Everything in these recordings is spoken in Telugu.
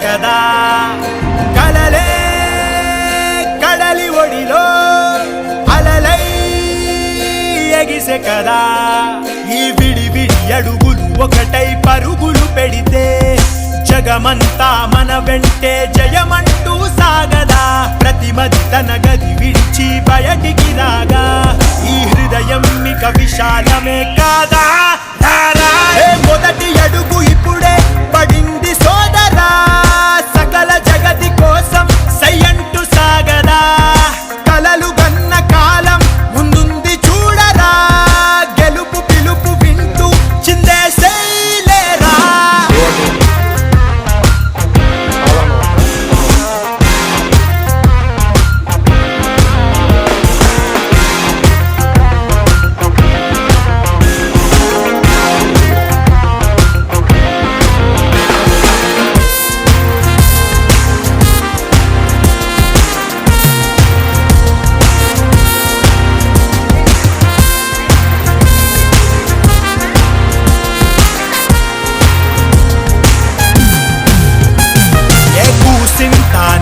కదా కలలే కడలి ఒడిలో అలలై ఎగిసే కదా ఈ విడి విడి అడుగులు ఒకటై పరుగులు పెడితే జగమంతా మన వెంటే జయమంటూ సాగదా ప్రతిమది తన గది విడిచి బయటికి రాగా ఈ హృదయం మిక విశాలమే కాదా మొదటి అడుగు ఇప్పుడే పడింది సోదరా సకల జగతి కోసం సయ్యంటూ సాగదా కలలు గన్న కాలం ముందుంది చూడరా గెలుపు పిలుపు వింటూ చిందేసేలేరా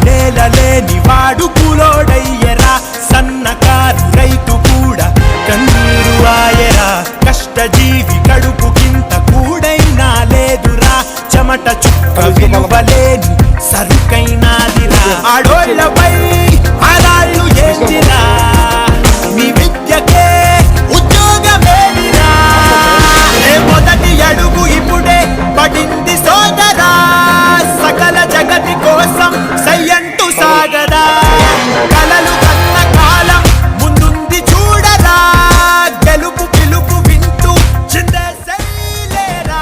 నేలలేని వాడు కూలోడయ్యరా సన్నకారు రైతు కూడా కన్నీరు ఆయరా కష్టజీవి కడుపుకింత కూడైనా లేదురా చెమట చుక్క విలువలేని సరుకైనాదిరా ఆడోళ్ళపై ఆరాళ్ళు ఏంటిరా మీ విద్యకే ఉద్యోగమేదిరా మొదటి అడుగు ఇప్పుడే పడింది సోదరా సకల జగతి కోసం సయ్యంటూ సాగదా కలలు కన్న కాలం ముందుంది చూడరా గెలుపు పిలుపు వింటూ చిందేసేలేరా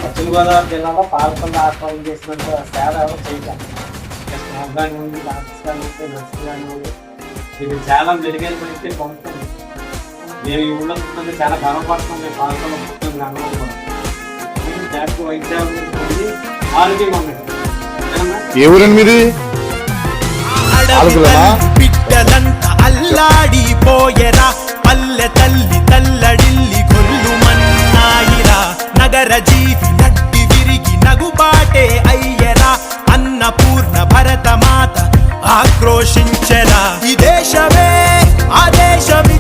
పశ్చిమ గోదావరి జిల్లాలో పాలకొండ ఆత్మహత్య చేసినంత సేవ ఎవరు చేయలేదు. రాజధాని ఉంది, రాజస్థాన్ ఉంది, నర్సింగ్ ఉంది. ఇది చాలా మెరుగైన పరిస్థితి పొందుతుంది. మేము ఈ ఊళ్ళో చాలా గర్వపడుతుంది. పాలకొండ పుట్టిన గ్రామంలో కూడా జాతీయ వైద్యాలు ఆరోగ్యంగా ఉన్నాయి. ఏ ఊరండి మీది? బిడ్డలంతా అల్లాడిపోయేరా పల్లె తల్లి తల్లడిల్లి గొల్లు మన్నాయిరా నగర జీవి నడ్డి విరిగి నగుబాటే అయ్యరా అన్నపూర్ణ భరత మాత ఆక్రోశించరా ఈ దేశమే ఆ దేశమే